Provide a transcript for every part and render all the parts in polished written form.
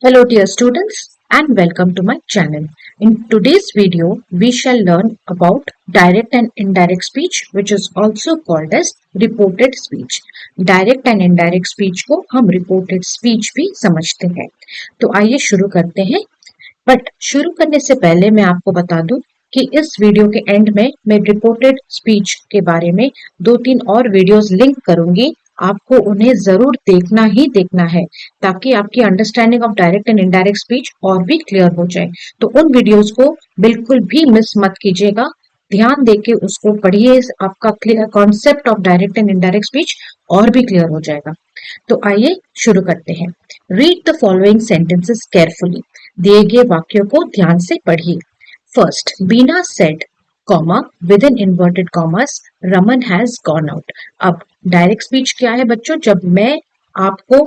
Hello dear students and welcome to my channel. In today's video, we shall learn about direct and indirect speech which is also called as reported speech. Direct and indirect speech को हम reported speech भी समझते हैं। तो आइए शुरू करते हैं। बट शुरू करने से पहले मैं आपको बता दूं कि इस वीडियो के एंड में मैं रिपोर्टेड स्पीच के बारे में 2-3 और वीडियोस लिंक करूंगी। आपको उन्हें जरूर देखना ही देखना है ताकि आपकी understanding of direct and indirect speech और भी क्लियर हो जाए। तो उन वीडियोस को बिल्कुल भी मिस मत कीजिएगा, ध्यान देके उसको पढ़िए। आपका clear concept of direct and indirect speech और भी क्लियर हो जाएगा। तो आइए शुरू करते हैं। Read the following sentences carefully. दिए गए वाक्यों को ध्यान से पढ़िए। First, Bina said comma within inverted commas Raman has gone out. अब डायरेक्ट स्पीच क्या है बच्चों? जब मैं आपको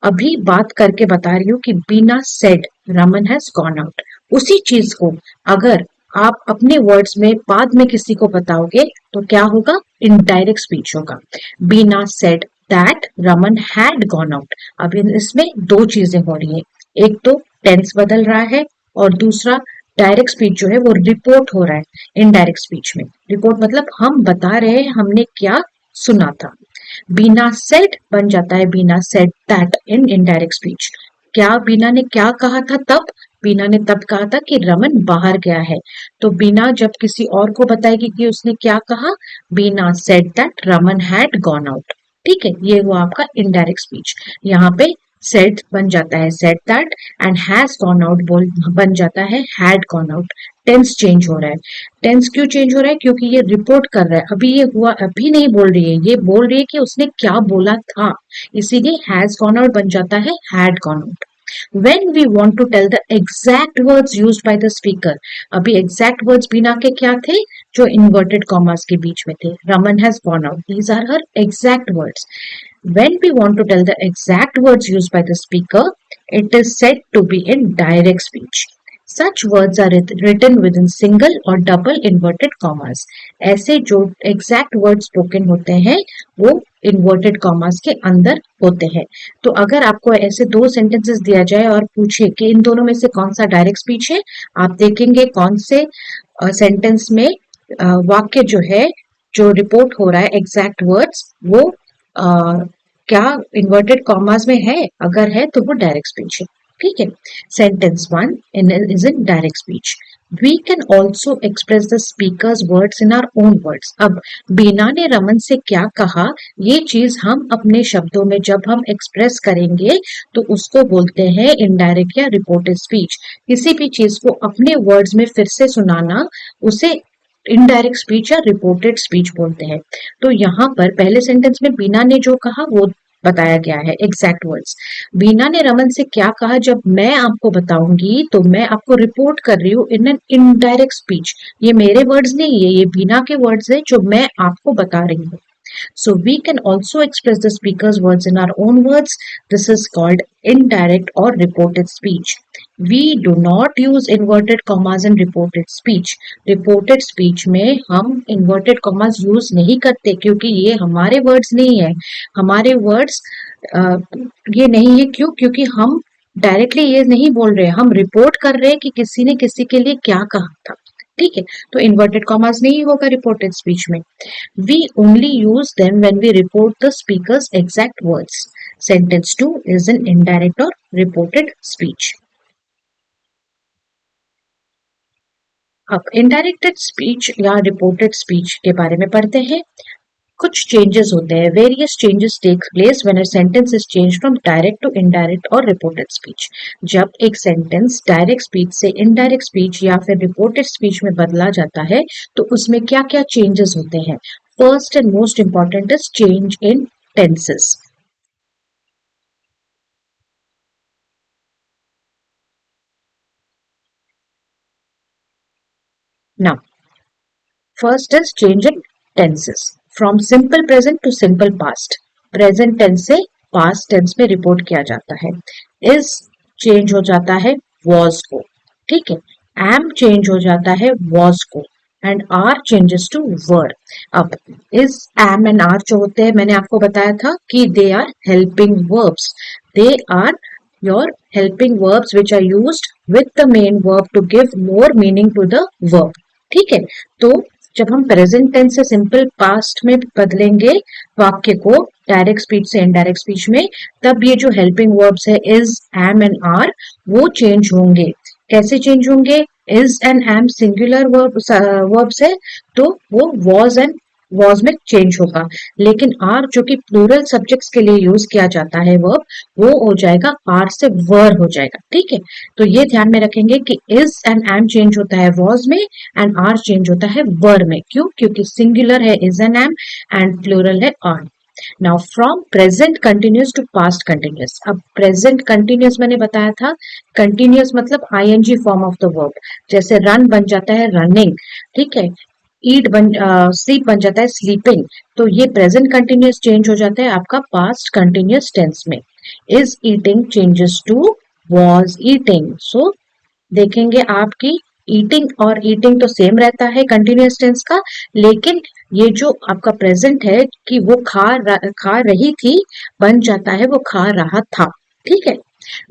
अभी बात करके बता रही हूँ कि Beena said Raman has gone out, उसी चीज को अगर आप अपने वर्ड्स में बाद में किसी को बताओगे तो क्या होगा? इनडायरेक्ट स्पीच होगा। Beena said that Raman had gone out. अब इसमें दो चीजें हो रही है, एक तो टेंस बदल रहा है और दूसरा डायरेक्ट स्पीच जो है वो रिपोर्ट हो रहा है। इनडायरेक्ट स्पीच में रिपोर्ट मतलब हम बता रहे हैं हमने क्या सुना था। बीना सेड बन जाता है Beena said that in indirect speech. क्या बीना ने क्या कहा था तब? बीना ने तब कहा था कि रमन बाहर गया है। तो बीना जब किसी और को बताएगी कि उसने क्या कहा, Beena said that Raman had gone out. ठीक है, ये हुआ आपका इनडायरेक्ट स्पीच। यहाँ पे सेड बन जाता है said that and has gone out बोल बन जाता है had gone out. Tense change हो रहा है। टेंस क्यों चेंज हो रहा है? क्योंकि ये रिपोर्ट कर रहा है। अभी ये हुआ, अभी नहीं बोल रही है, ये बोल रही है कि उसने क्या बोला था, इसीलिए हैज गॉन आउट बन जाता है had gone out. When we want to tell the exact words used by the speaker, अभी exact words बिना के क्या थे? जो inverted commas के बीच में थे। Raman has gone out. These are her exact words. When we want to tell the exact words used by the speaker, it is said to be in direct speech. Such words are written within single or double inverted commas. ऐसे जो exact words spoken होते हैं वो inverted commas के अंदर होते हैं। तो अगर आपको ऐसे दो सेंटेंसेस दिया जाए और पूछे कि इन दोनों में से कौन सा डायरेक्ट स्पीच है, आप देखेंगे कौन से सेंटेंस में वाक्य जो है, जो रिपोर्ट हो रहा है एग्जैक्ट वर्ड्स, वो क्या इन्वर्टेड कॉमास में है? अगर है तो वो डायरेक्ट स्पीच है। ठीक है, sentence 1 is in direct speech. We can also express the speaker's words in our own words. अब बीना ने रमन से क्या कहा, ये चीज हम अपने शब्दों में जब हम एक्सप्रेस करेंगे तो उसको बोलते हैं इनडायरेक्ट या रिपोर्टेड स्पीच। किसी भी चीज को अपने वर्ड्स में फिर से सुनाना, उसे इनडायरेक्ट स्पीच या रिपोर्टेड स्पीच बोलते हैं। तो यहाँ पर पहले सेंटेंस में बीना ने जो कहा वो बताया गया है एग्जैक्ट वर्ड्स। बीना ने रमन से क्या कहा जब मैं आपको बताऊंगी तो मैं आपको रिपोर्ट कर रही हूँ इन एन इनडायरेक्ट स्पीच। ये मेरे वर्ड्स नहीं है, ये बीना के वर्ड्स है जो मैं आपको बता रही हूँ। So we can also express the speaker's words in our own words. This is called indirect or reported speech. We do not use inverted commas in reported speech. Reported speech में हम inverted commas use नहीं करते क्योंकि ये हमारे words नहीं है। हमारे words ये नहीं है। क्यों? क्योंकि हम डायरेक्टली ये नहीं बोल रहे, हम रिपोर्ट कर रहे हैं कि किसी ने किसी के लिए क्या कहा था। ठीक है, तो इन्वर्टेड कॉमास नहीं होगा रिपोर्टेड स्पीच में। We only use them when we report the speaker's exact words. Sentence 2 is an indirect or reported speech. अब इनडायरेक्टेड स्पीच या रिपोर्टेड स्पीच के बारे में पढ़ते हैं। कुछ चेंजेस होते हैं। Various changes take place when a sentence is change from direct to indirect और रिपोर्टेड स्पीच। जब एक सेंटेंस डायरेक्ट स्पीच से इनडायरेक्ट स्पीच या फिर रिपोर्टेड स्पीच में बदला जाता है तो उसमें क्या क्या चेंजेस होते हैं? First and most important is change in tenses. Now, first is change in tenses. From simple present to simple past. Present tense से past tense में रिपोर्ट किया जाता है। is चेंज हो जाता है was को। ठीक है, am चेंज हो जाता है was को and are changes to were। अब is, am and are जो होते हैं, मैंने आपको बताया था कि they are helping verbs. They are your helping verbs which are used with the main verb to give more meaning to the verb. ठीक है, तो जब हम प्रेजेंट टेंस से सिंपल पास्ट में बदलेंगे वाक्य को डायरेक्ट स्पीच से इनडायरेक्ट स्पीच में, तब ये जो हेल्पिंग वर्ब्स है इज, एम एंड आर, वो चेंज होंगे. कैसे चेंज होंगे? Is and am singular verbs है तो वो वॉज में चेंज होगा, लेकिन आर जो कि प्लूरल सब्जेक्ट्स के लिए यूज किया जाता है वर्ब, वो हो जाएगा आर से वर हो जाएगा. ठीक है, तो ये ध्यान में रखेंगे कि इज एंड एम चेंज होता है वॉज में एंड आर चेंज होता है वर में. क्यों? क्योंकि सिंगुलर है is and am and plural है are. Now from present continuous to past continuous. अब प्रेजेंट कंटिन्यूस मैंने बताया था, कंटिन्यूस मतलब ING form of the verb. जैसे रन बन जाता है रनिंग, ठीक है, ईट स्लीप बन जाता है स्लीपिंग. तो ये प्रेजेंट कंटिन्यूस चेंज हो जाता है आपका पास्ट कंटिन्यूस टेंस में. Is eating changes to was eating. So देखेंगे आपकी ईटिंग और ईटिंग तो सेम रहता है कंटिन्यूस टेंस का, लेकिन ये जो आपका प्रेजेंट है कि वो खा रही थी बन जाता है वो खा रहा था. ठीक है,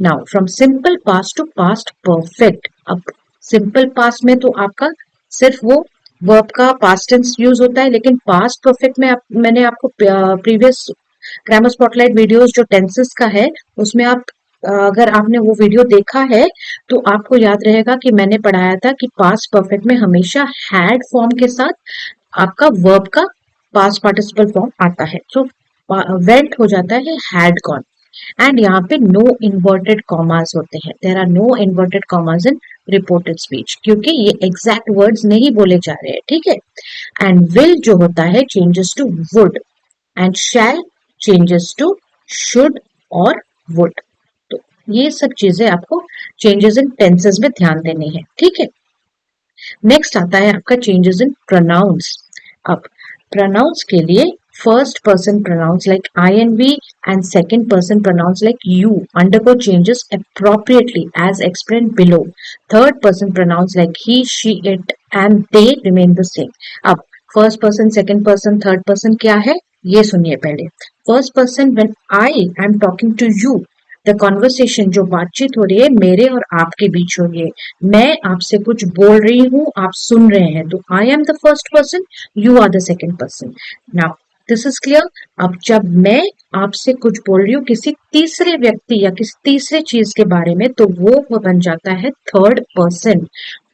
now from simple past to past perfect. अब सिंपल पास्ट में तो आपका सिर्फ वो वर्ब का पास्ट टेंस यूज होता है, लेकिन पास्ट परफेक्ट में मैंने आपको प्रीवियस ग्रामर स्पॉटलाइट वीडियोस जो टेंसेस का है उसमें आप अगर आपने वो वीडियो देखा है तो आपको याद रहेगा कि मैंने पढ़ाया था कि पास्ट परफेक्ट में हमेशा हैड फॉर्म के साथ आपका वर्ब का पास्ट पार्टिसिपल फॉर्म आता है. तो वेंट हो जाता है हैड गॉन. एंड यहाँ पे नो इन्वर्टेड कॉमास होते हैं. There are no inverted commas in reported speech, क्योंकि ये एग्जैक्ट वर्ड्स नहीं बोले जा रहे हैं. ठीक है, एंड विल जो होता है changes to would and shall changes to should और वुड. तो ये सब चीजें आपको चेंजेस इन टेंसेस में ध्यान देनी है. ठीक है, नेक्स्ट आता है आपका चेंजेस इन प्रोनाउंस. अब प्रोनाउंस के लिए first person pronouns like INV and second person pronouns like you undergo changes appropriately as explained below. Third person pronouns like he, she, it and they remain the same. अब first person, second person, third person क्या है ये सुनिए पहले. First person when I am talking to you, the conversation जो बातचीत हो रही है मेरे और आपके बीच हो रही है, मैं आपसे कुछ बोल रही हूँ आप सुन रहे हैं, तो I am the first person, you are the second person. Now this is clear. अब जब मैं आपसे कुछ बोल रही हूँ किसी तीसरे व्यक्ति या किसी तीसरे चीज के बारे में, तो वो बन जाता है third person.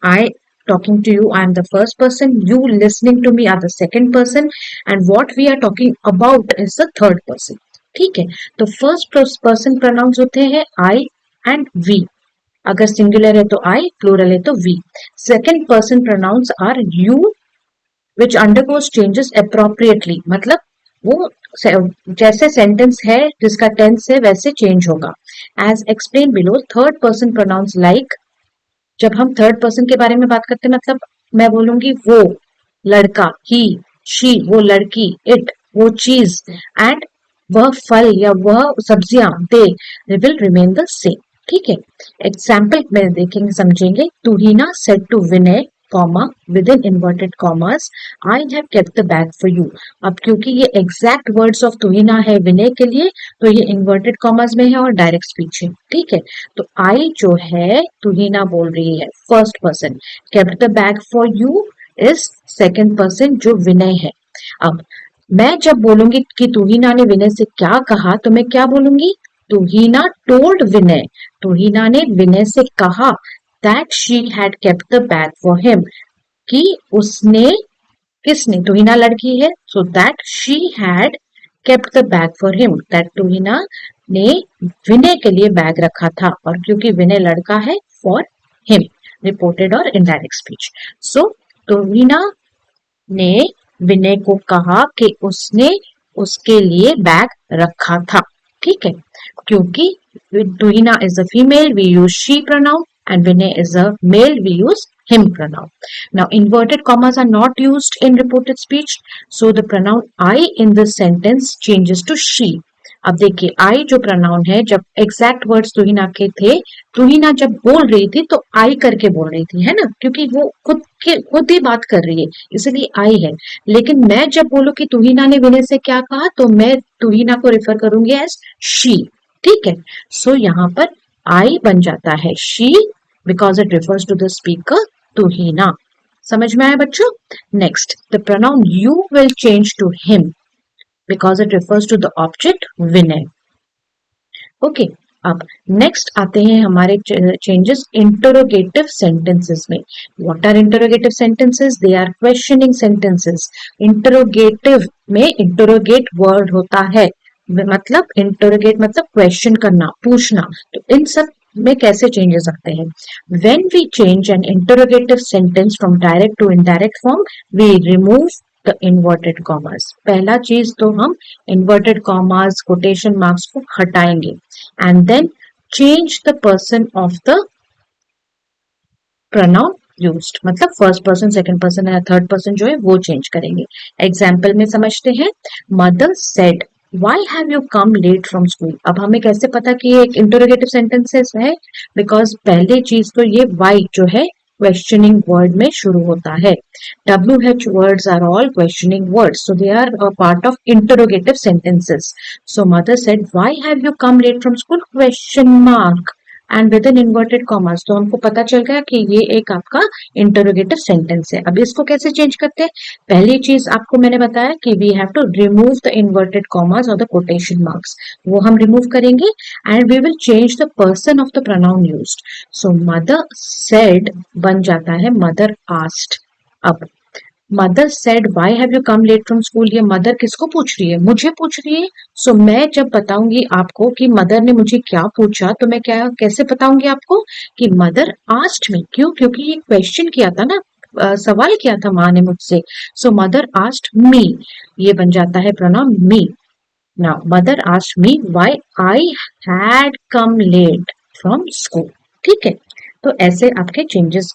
I talking to you, I am the first person, you listening to me are the second person and what we are talking about is the third person. ठीक है, तो फर्स्ट पर्सन प्रोनाउंस होते हैं I and we. अगर singular है तो I, plural है तो we. Second person pronouns are you which undergoes changes appropriately, मतलब वो जैसे सेंटेंस है जिसका टेंस है वैसे चेंज होगा. As explain below. Third person pronouns like, जब हम थर्ड पर्सन के बारे में बात करते हैं मतलब मैं बोलूंगी वो लड़का, ही, शी वो लड़की, इट वो चीज एंड वह फल या वह सब्जियां, they will remain the same. ठीक है, एग्जाम्पल में देखेंगे समझेंगे. Tuhina said to Vinay comma within inverted commas, I have kept the bag for you. अब क्योंकि ये एग्जैक्ट वर्ड्स ऑफ तुहिना है विनय के लिए, तो ये इन्वर्टेड कॉमास में है और डायरेक्ट स्पीच है. ठीक है, तो आई जो है तुहिना बोल रही है first person, kept the bag for you is second person जो विनय है. अब मैं जब बोलूंगी कि तुहिना ने विनय से क्या कहा, तो मैं क्या बोलूंगी? तुहिना टोल्ड विनय, तुहिना ने विनय से कहा that she had kept the bag for him, कि उसने, किसने, तुहिना लड़की है, so that she had kept the bag for him, that Tuhina ने विनय के लिए बैग रखा था, और क्योंकि विनय लड़का है for him, रिपोर्टेड और इनडायरेक्ट स्पीच. सो तुहिना ने विनय को कहा कि उसने उसके लिए बैग रखा था. ठीक है, क्योंकि Tuhina is a female we use she pronoun and Vinay is a male, we use him pronoun. Now inverted commas are not used in reported speech, so the pronoun I in this sentence changes to she. अब देखिए I जो pronoun है, जब exact words Tuhina के थे, तुहिना जब बोल रही थी तो I करके बोल रही थी, है ना, क्योंकि वो खुद ही बात कर रही है इसलिए I है. लेकिन मैं जब बोलूं कि तुहिना ने विनय से क्या कहा, तो मैं तुहिना को रिफर करूंगी एज she. ठीक है, सो यहाँ पर आई बन जाता है she because it refers to the speaker तू ही ना। समझ में आया बच्चों? Next, the pronoun you will change to him because it refers to the object Vinay. Okay, अब नेक्स्ट आते हैं हमारे चेंजेस इंटरोगेटिव सेंटेंसेस में। What are interrogative sentences? They are questioning sentences. Interrogative में इंटरोगेट वर्ड होता है, मतलब इंटरोगेट मतलब क्वेश्चन करना, पूछना। तो इन सब में कैसे चेंजेस आते हैं? When we change an interrogative sentence from direct to indirect form, we remove the inverted commas. पहला चीज तो हम इन्वर्टेड कॉमर्स, कोटेशन मार्क्स को हटाएंगे and then change the person of the pronoun used, मतलब फर्स्ट पर्सन, सेकंड पर्सन या third person जो है वो चेंज करेंगे। एग्जाम्पल में समझते हैं। Mother said why have you come late from school. अब हमें कैसे पता कि ये एक इंटरोगेटिव सेंटेंसेस है? बिकॉज पहले चीज तो ये वाई जो है क्वेश्चनिंग वर्ड में शुरू होता है। WH words are all questioning words, so they are a part of interrogative sentences. So mother said, "Why have you come late from school?" Question mark and with an inverted commas. तो हमको पता चल गया कि ये एक आपका interrogative sentence है। अब इसको कैसे चेंज करते हैं? पहली चीज आपको मैंने बताया कि we have to remove the inverted commas और द कोटेशन मार्क्स, वो हम रिमूव करेंगे and we will change the person of the pronoun used. So mother said बन जाता है मदर आस्क्ड। अब mother said why have you come late from school, ये mother किसको पूछ रही है? मुझे पूछ रही है। सो मैं जब बताऊंगी आपको कि मदर ने मुझे क्या पूछा, तो मैं क्या कैसे बताऊंगी आपको कि मदर आस्क्ड मी। क्यों? क्योंकि ये क्वेश्चन किया था ना, सवाल किया था माँ ने मुझसे। सो मदर आस्क्ड मी, ये बन जाता है pronoun me. Now mother asked me why I had come late from school. ठीक है, तो ऐसे आपके चेंजेस।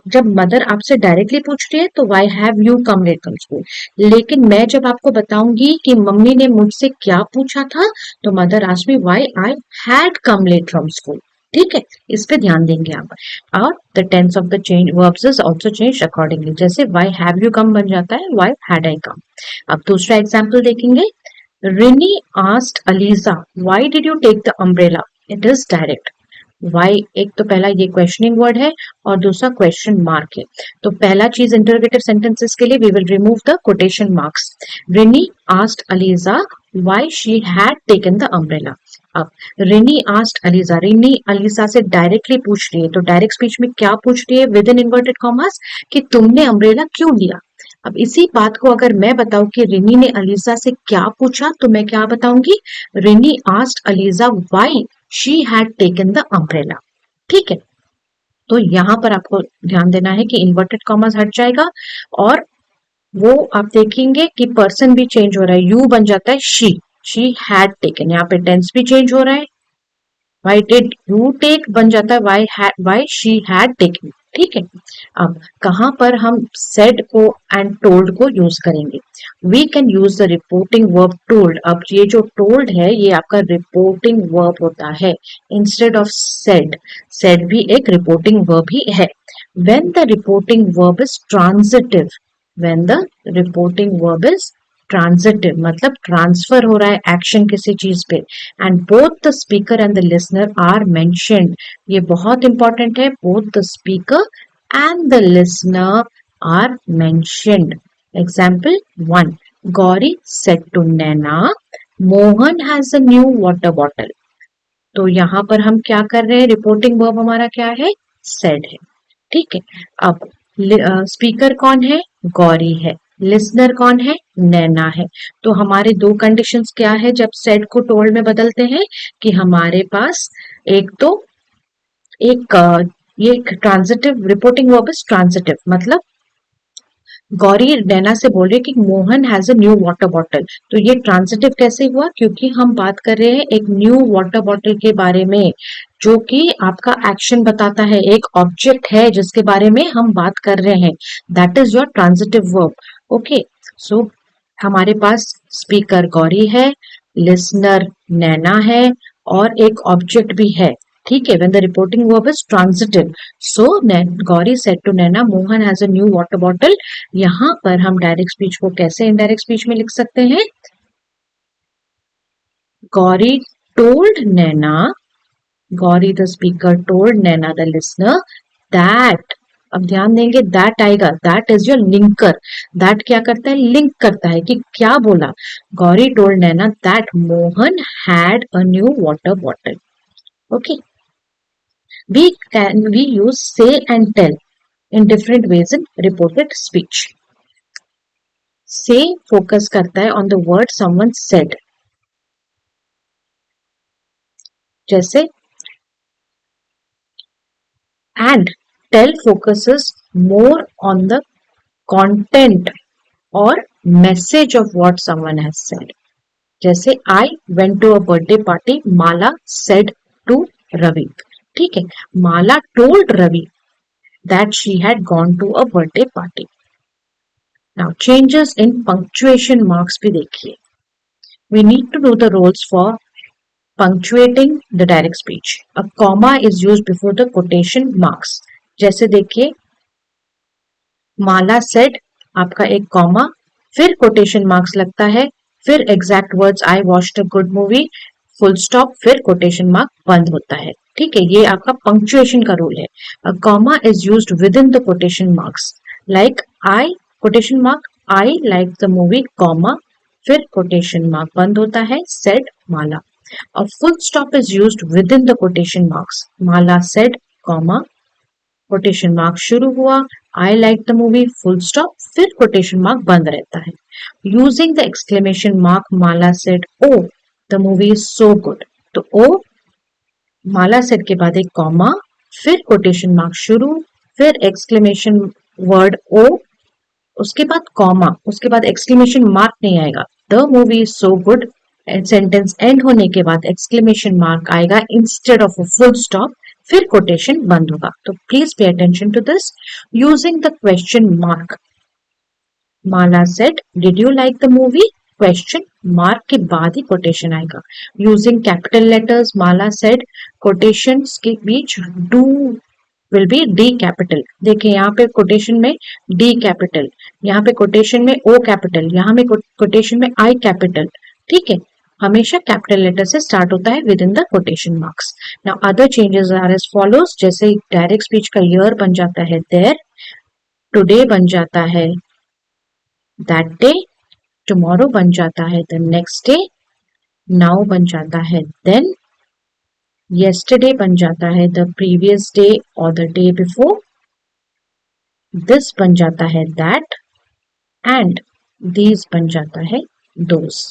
जब मदर आपसे डायरेक्टली पूछ रही है तो why have you come late from school, लेकिन मैं जब आपको बताऊंगी कि मम्मी ने मुझसे क्या पूछा था, तो mother asked me why I had come late from school. ठीक है, इस पे ध्यान देंगे आप। और the tense of the change verbs is also change accordingly, जैसे व्हाई हैव यू कम बन जाता है व्हाई हैड आई कम। अब दूसरा एग्जांपल देखेंगे। Rini asked Aliza why did you take the umbrella. It is direct. वाई एक तो पहला ये क्वेश्चनिंग वर्ड है और दूसरा क्वेश्चन मार्क है। तो पहला चीज इंटरोगेटिव सेंटेंसेस के लिए we will remove the quotation marks. Rini asked Aliza why she had taken the umbrella. अब रिनी आस्क्ड अलीजा, रिनी अलीजा से डायरेक्टली पूछ रही है, तो डायरेक्ट स्पीच में क्या पूछ रही है विद इन इन्वर्टेड कॉमर्स कि तुमने अम्ब्रेला क्यों लिया। अब इसी बात को अगर मैं बताऊं कि रिनी ने अलीजा से क्या पूछा, तो मैं क्या बताऊंगी? Rini asked Aliza why she had taken the umbrella. ठीक है, तो यहां पर आपको ध्यान देना है कि इन्वर्टेड कॉमर्स हट जाएगा और वो आप देखेंगे कि पर्सन भी चेंज हो रहा है, यू बन जाता है शी हैड टेकन। यहाँ पे टेंस भी चेंज हो रहा है, वाई डिड यू टेक बन जाता है वाई शी हैड टेकन। ठीक है, अब कहां पर हम सेड को एंड टोल्ड को यूज करेंगे? We can use the reporting verb told. अब ये जो टोल्ड है ये आपका रिपोर्टिंग वर्ब होता है इंस्टेड ऑफ सेड। सेड भी एक रिपोर्टिंग वर्ब ही है। When the reporting verb is transitive, when the reporting verb is transitive मतलब ट्रांसफर हो रहा है एक्शन किसी चीज पे, and both the speaker and the listener are mentioned. ये बहुत इंपॉर्टेंट है, both the speaker and the listener are mentioned. Example 1, Gauri said to Naina Mohan has a new water bottle. तो यहाँ पर हम क्या कर रहे हैं? रिपोर्टिंग वर्ब हमारा क्या है? सेड है। ठीक है, अब स्पीकर कौन है? गौरी है। लिसनर कौन है? नैना है। तो हमारे दो कंडीशंस क्या है जब सेड को टोल्ड में बदलते हैं कि हमारे पास एक तो एक ये transitive reporting verb is transitive, मतलब गौरी नैना से बोल रही है कि Mohan has a new water bottle. तो ये ट्रांजिटिव कैसे हुआ? क्योंकि हम बात कर रहे हैं एक न्यू वाटर बॉटल के बारे में, जो कि आपका एक्शन बताता है, एक ऑब्जेक्ट है जिसके बारे में हम बात कर रहे हैं। That is your transitive verb. Okay, so हमारे पास स्पीकर गौरी है, लिसनर नैना है और एक ऑब्जेक्ट भी है। ठीक है, when the reporting verb is transitive, so Gauri said to Naina Mohan has a new water bottle। यहाँ पर हम डायरेक्ट स्पीच को कैसे इनडायरेक्ट स्पीच में लिख सकते हैं? Gauri told Naina Gauri the speaker told Naina the listener that, अब ध्यान देंगे दैट आएगा, that is your linker. That क्या करता है, लिंक करता है कि क्या बोला। Gauri told Naina that Mohan had a new water bottle. Okay, we use say and tell in different ways in reported speech. Say focus करता है on the word someone said, जैसे, and tell focuses more on the content or message of what someone has said. जैसे I went to a birthday party, Mala said to Ravi. ठीक है, Mala told Ravi that she had gone to a birthday party. Now changes in punctuation marks भी देखिए. We need to know the rules for punctuating the direct speech. A comma is used before the quotation marks. जैसे देखिए, माला said, आपका एक comma, फिर quotation marks लगता है, फिर exact words I watched a good movie, full stop, फिर quotation mark बंद होता है। ठीक है, ये आपका पंक्चुएशन का रूल है। A comma is used within the quotation marks, like I quotation mark, I like the movie comma, फिर कोटेशन मार्क बंद होता है, said Mala. A full stop is used within the quotation marks, Mala said comma, quotation mark शुरू हुआ, I like the movie full stop, फिर quotation mark बंद रहता है। Using the exclamation mark, Mala said oh the movie is so good. तो ओ, माला said के बाद एक कॉमा, फिर कोटेशन मार्क शुरू, फिर एक्सक्लेमेशन वर्ड ओ, उसके बाद कॉमा, उसके बाद एक्सक्लेमेशन मार्क नहीं आएगा। The movie is so good, sentence end होने के बाद एक्सक्लेमेशन मार्क आएगा instead of a full stop, फिर कोटेशन बंद होगा। तो please pay attention to this. Using the question mark, Mala said did you like the movie, question mark के बाद ही कोटेशन आएगा। Using capital letters, Mala said, quotation के बीच do will be D capital. देखिए यहाँ पे कोटेशन में डी कैपिटल, यहाँ पे कोटेशन में ओ कैपिटल, यहाँ में कोटेशन में आई कैपिटल। ठीक है, हमेशा कैपिटल लेटर से स्टार्ट होता है within the quotation marks. Now other changes are as follows, जैसे डायरेक्ट स्पीच का ईयर बन जाता है देयर, टुडे बन जाता है दैट डे, टुमारो बन जाता है द नेक्स्ट डे, नाउ बन जाता है देन, yesterday बन जाता है द प्रीवियस डे और द डे बिफोर, दिस बन जाता है दैट, एंड दीज बन जाता है दोस।